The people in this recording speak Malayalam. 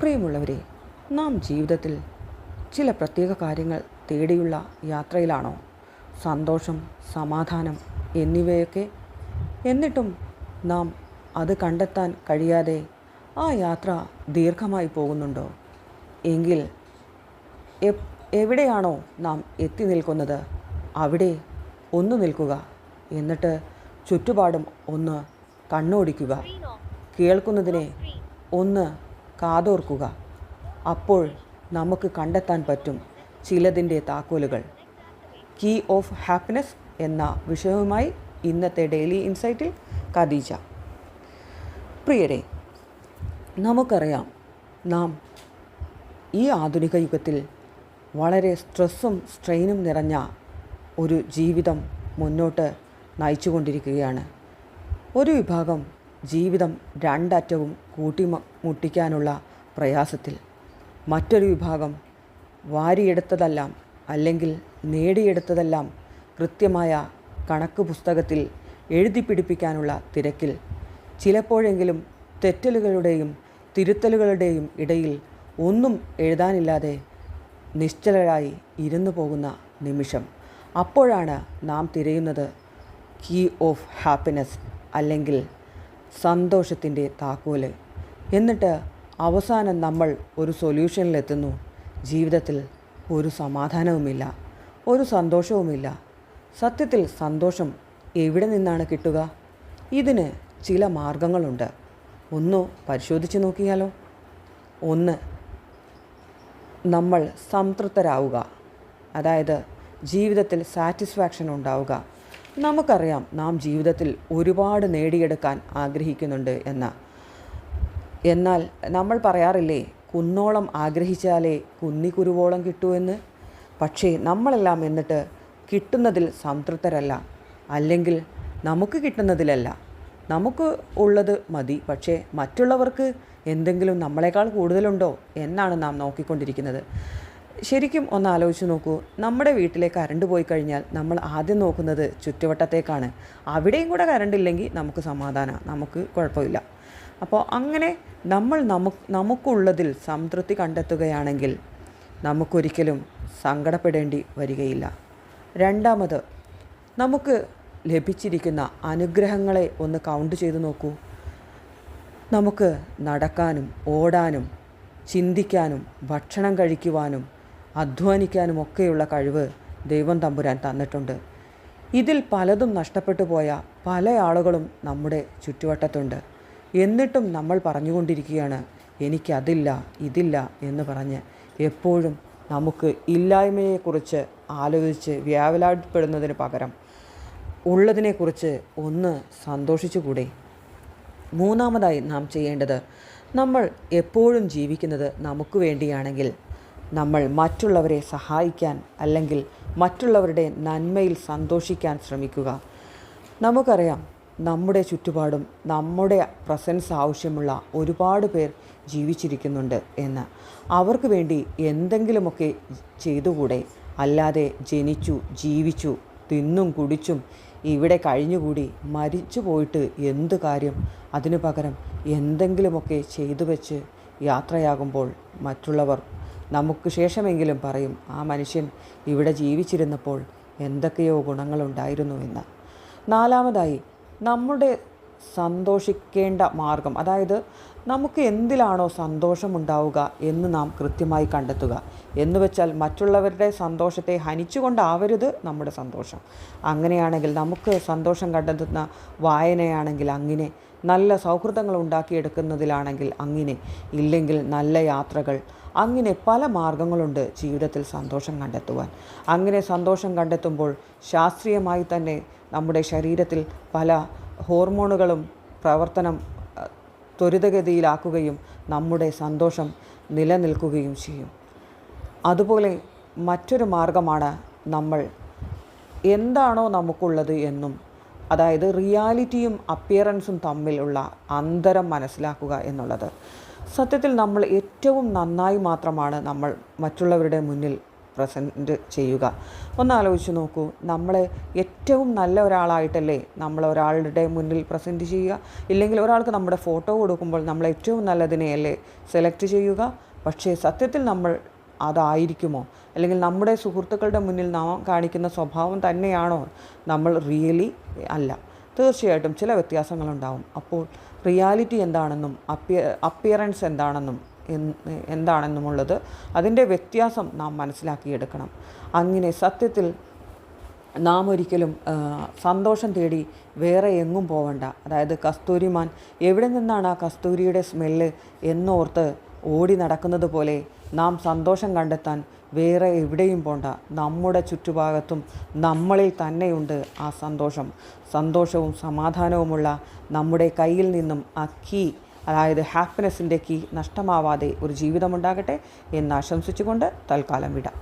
പ്രിയമുള്ളവരെ, നാം ജീവിതത്തിൽ ചില പ്രത്യേക കാര്യങ്ങൾ തേടിയുള്ള യാത്രയിലാണോ? സന്തോഷം, സമാധാനം എന്നിവയൊക്കെ. എന്നിട്ടും നാം അത് കണ്ടെത്താൻ കഴിയാതെ ആ യാത്ര ദീർഘമായി പോകുന്നുണ്ടോ? എങ്കിൽ എവിടെയാണോ നാം എത്തി നിൽക്കുന്നത് അവിടെ ഒന്ന് നിൽക്കുക. എന്നിട്ട് ചുറ്റുപാടും ഒന്ന് കണ്ണോടിക്കുക. കേൾക്കുന്നതിനെ ഒന്ന് കാതോർക്കുക. അപ്പോൾ നമുക്ക് കണ്ടെത്താൻ പറ്റും ചിലതിൻ്റെ താക്കോലുകൾ. കീ ഓഫ് ഹാപ്പിനെസ് എന്ന വിഷയവുമായി ഇന്നത്തെ ഡെയിലി ഇൻസൈറ്റിൽ ഖദീജ. പ്രിയരെ, നമുക്കറിയാം, നാം ഈ ആധുനിക യുഗത്തിൽ വളരെ സ്ട്രെസ്സും സ്ട്രെയിനും നിറഞ്ഞ ഒരു ജീവിതം മുന്നോട്ട് നയിച്ചുകൊണ്ടിരിക്കുകയാണ്. ഒരു വിഭാഗം ജീവിതം രണ്ടറ്റവും കൂട്ടിമുട്ടിക്കാനുള്ള പ്രയാസത്തിൽ, മറ്റൊരു വിഭാഗം വാരിയെടുത്തതെല്ലാം അല്ലെങ്കിൽ നേടിയെടുത്തതെല്ലാം കൃത്യമായ കണക്ക് പുസ്തകത്തിൽ എഴുതി പിടിപ്പിക്കാനുള്ള തിരക്കിൽ, ചിലപ്പോഴെങ്കിലും തെറ്റലുകളുടെയും തിരുത്തലുകളുടെയും ഇടയിൽ ഒന്നും എഴുതാനില്ലാതെ നിശ്ചലരായി ഇരുന്നു പോകുന്ന നിമിഷം. അപ്പോഴാണ് നാം തിരയുന്നത് കീ ഓഫ് ഹാപ്പിനെസ് അല്ലെങ്കിൽ സന്തോഷത്തിൻ്റെ താക്കോല്. എന്നിട്ട് അവസാനം നമ്മൾ ഒരു സൊല്യൂഷനിലെത്തുന്നു. ജീവിതത്തിൽ ഒരു സമാധാനവുമില്ല, ഒരു സന്തോഷവുമില്ല. സത്യത്തിൽ സന്തോഷം എവിടെ നിന്നാണ് കിട്ടുക? ഇതിന് ചില മാർഗങ്ങളുണ്ട്. ഒന്ന് പരിശോധിച്ച് നോക്കിയാലോ? ഒന്ന്, നമ്മൾ സംതൃപ്തരാവുക, അതായത് ജീവിതത്തിൽ സാറ്റിസ്ഫാക്ഷൻ ഉണ്ടാവുക. നമുക്കറിയാം, നാം ജീവിതത്തിൽ ഒരുപാട് നേടിയെടുക്കാൻ ആഗ്രഹിക്കുന്നുണ്ട് എന്നാൽ നമ്മൾ പറയാറില്ലേ, കുന്നോളം ആഗ്രഹിച്ചാലേ കുന്നിക്കുരുവോളം കിട്ടൂ എന്ന്. പക്ഷേ നമ്മളെല്ലാം എന്നിട്ട് കിട്ടുന്നതിൽ സംതൃപ്തരല്ല, അല്ലെങ്കിൽ നമുക്ക് കിട്ടുന്നതിലല്ല. നമുക്ക് ഉള്ളത് മതി, പക്ഷേ മറ്റുള്ളവർക്ക് എന്തെങ്കിലും നമ്മളെക്കാൾ കൂടുതലുണ്ടോ എന്നാണ് നാം നോക്കിക്കൊണ്ടിരിക്കുന്നത്. ശരിക്കും ഒന്ന് ആലോചിച്ച് നോക്കൂ. നമ്മുടെ വീട്ടിലെ കറണ്ട് പോയി കഴിഞ്ഞാൽ നമ്മൾ ആദ്യം നോക്കുന്നത് ചുറ്റുവട്ടത്തേക്കാണ്. അവിടെയും കൂടെ കറണ്ട് ഇല്ലെങ്കിൽ നമുക്ക് സമാധാനമാണ്, നമുക്ക് കുഴപ്പമില്ല. അപ്പോൾ അങ്ങനെ നമ്മൾ നമുക്കുള്ളതിൽ സംതൃപ്തി കണ്ടെത്തുകയാണെങ്കിൽ നമുക്കൊരിക്കലും സങ്കടപ്പെടേണ്ടി വരികയില്ല. രണ്ടാമത്, നമുക്ക് ലഭിച്ചിരിക്കുന്ന അനുഗ്രഹങ്ങളെ ഒന്ന് കൗണ്ട് ചെയ്ത് നോക്കൂ. നമുക്ക് നടക്കാനും ഓടാനും ചിന്തിക്കാനും ഭക്ഷണം കഴിക്കുവാനും അധ്വാനിക്കാനും ഒക്കെയുള്ള കഴിവ് ദൈവം തമ്പുരാൻ തന്നിട്ടുണ്ട്. ഇതിൽ പലതും നഷ്ടപ്പെട്ടു പോയ പല ആളുകളും നമ്മുടെ ചുറ്റുവട്ടത്തുണ്ട്. എന്നിട്ടും നമ്മൾ പറഞ്ഞുകൊണ്ടിരിക്കുകയാണ്, എനിക്കതില്ല ഇതില്ല എന്ന് പറഞ്ഞ്. എപ്പോഴും നമുക്ക് ഇല്ലായ്മയെക്കുറിച്ച് ആലോചിച്ച് വ്യാകുലപ്പെടുന്നതിന് പകരം ഉള്ളതിനെക്കുറിച്ച് ഒന്ന് സന്തോഷിച്ചുകൂടെ? മൂന്നാമതായി നാം ചെയ്യേണ്ടത്, നമ്മൾ എപ്പോഴും ജീവിക്കുന്നത് നമുക്ക് വേണ്ടിയാണെങ്കിൽ നമ്മൾ മറ്റുള്ളവരെ സഹായിക്കാൻ അല്ലെങ്കിൽ മറ്റുള്ളവരുടെ നന്മയിൽ സന്തോഷിക്കാൻ ശ്രമിക്കുക. നമുക്കറിയാം, നമ്മുടെ ചുറ്റുപാടും നമ്മുടെ പ്രസൻസ് ആവശ്യമുള്ള ഒരുപാട് പേർ ജീവിച്ചിരിക്കുന്നുണ്ട് എന്ന്. അവർക്ക് വേണ്ടി എന്തെങ്കിലുമൊക്കെ ചെയ്തുകൂടെ? അല്ലാതെ ജനിച്ചു ജീവിച്ചു തിന്നും കുടിച്ചും ഇവിടെ കഴിഞ്ഞുകൂടി മരിച്ചു പോയിട്ട് എന്ത് കാര്യം? അതിനു പകരം എന്തെങ്കിലുമൊക്കെ ചെയ്തു വെച്ച് യാത്രയാകുമ്പോൾ മറ്റുള്ളവർ നമുക്ക് ശേഷമെങ്കിലും പറയും, ആ മനുഷ്യൻ ഇവിടെ ജീവിച്ചിരുന്നപ്പോൾ എന്തൊക്കെയോ ഗുണങ്ങളുണ്ടായിരുന്നു എന്ന്. നാലാമതായി, നമ്മുടെ സന്തോഷിക്കേണ്ട മാർഗം, അതായത് നമുക്ക് എന്തിലാണോ സന്തോഷമുണ്ടാവുക എന്ന് നാം കൃത്യമായി കണ്ടെത്തുക. എന്ന് വെച്ചാൽ മറ്റുള്ളവരുടെ സന്തോഷത്തെ ഹനിച്ചുകൊണ്ടാവരുത് നമ്മുടെ സന്തോഷം. അങ്ങനെയാണെങ്കിൽ നമുക്ക് സന്തോഷം കണ്ടെത്തുന്ന വായനയാണെങ്കിൽ അങ്ങനെ, നല്ല സൗഹൃദങ്ങൾ ഉണ്ടാക്കിയെടുക്കുന്നതിലാണെങ്കിൽ അങ്ങനെ, ഇല്ലെങ്കിൽ നല്ല യാത്രകൾ, അങ്ങനെ പല മാർഗങ്ങളുണ്ട് ജീവിതത്തിൽ സന്തോഷം കണ്ടെത്തുവാൻ. അങ്ങനെ സന്തോഷം കണ്ടെത്തുമ്പോൾ ശാസ്ത്രീയമായി തന്നെ നമ്മുടെ ശരീരത്തിൽ പല ഹോർമോണുകളും പ്രവർത്തനം ത്വരിതഗതിയിലാക്കുകയും നമ്മുടെ സന്തോഷം നിലനിൽക്കുകയും ചെയ്യും. അതുപോലെ മറ്റൊരു മാർഗമാണ് നമ്മൾ എന്താണോ നമുക്കുള്ളത് എന്നും, അതായത് റിയാലിറ്റിയും അപ്പിയറൻസും തമ്മിലുള്ള അന്തരം മനസ്സിലാക്കുക എന്നുള്ളത്. സത്യത്തിൽ നമ്മൾ ഏറ്റവും നന്നായി മാത്രമാണ് നമ്മൾ മറ്റുള്ളവരുടെ മുന്നിൽ പ്രസൻറ്റ് ചെയ്യുക. ഒന്ന് ആലോചിച്ച് നോക്കൂ, നമ്മൾ ഏറ്റവും നല്ല ഒരാളായിട്ടല്ലേ നമ്മൾ ഒരാളുടെ മുന്നിൽ പ്രസൻറ്റ് ചെയ്യുക? ഇല്ലെങ്കിൽ ഒരാൾക്ക് നമ്മുടെ ഫോട്ടോ കൊടുക്കുമ്പോൾ നമ്മൾ ഏറ്റവും നല്ലതിനെയല്ലേ സെലക്ട് ചെയ്യുക? പക്ഷേ സത്യത്തിൽ നമ്മൾ അതായിരിക്കുമോ? അല്ലെങ്കിൽ നമ്മുടെ സുഹൃത്തുക്കളുടെ മുന്നിൽ നാം കാണിക്കുന്ന സ്വഭാവം തന്നെയാണോ നമ്മൾ റിയലി? അല്ല. തീർച്ചയായിട്ടും ചില വ്യത്യാസങ്ങളുണ്ടാവും. അപ്പോൾ റിയാലിറ്റി എന്താണെന്നും അപ്പിയറൻസ് എന്താണെന്നുമുള്ളത് അതിൻ്റെ വ്യത്യാസം നാം മനസ്സിലാക്കിയെടുക്കണം. അങ്ങനെ സത്യത്തിൽ നാം ഒരിക്കലും സന്തോഷം തേടി വേറെ എങ്ങും പോവണ്ട. അതായത് കസ്തൂരിമാൻ എവിടെ നിന്നാണ് ആ കസ്തൂരിയുടെ സ്മെല്ല് എന്നോർത്ത് ഓടി നടക്കുന്നത് പോലെ നാം സന്തോഷം കണ്ടെത്താൻ വേറെ എവിടെയും പോണ്ട. നമ്മുടെ ചുറ്റുഭാഗത്തും നമ്മളിൽ തന്നെയുണ്ട് ആ സന്തോഷവും സമാധാനവുമുള്ള നമ്മുടെ കയ്യിൽ നിന്നും ആ കീ, അതായത് ഹാപ്പിനെസ്സിൻ്റെ കീ നഷ്ടമാവാതെ ഒരു ജീവിതമുണ്ടാകട്ടെ എന്ന് ആശംസിച്ചുകൊണ്ട് തൽക്കാലം വിടാം.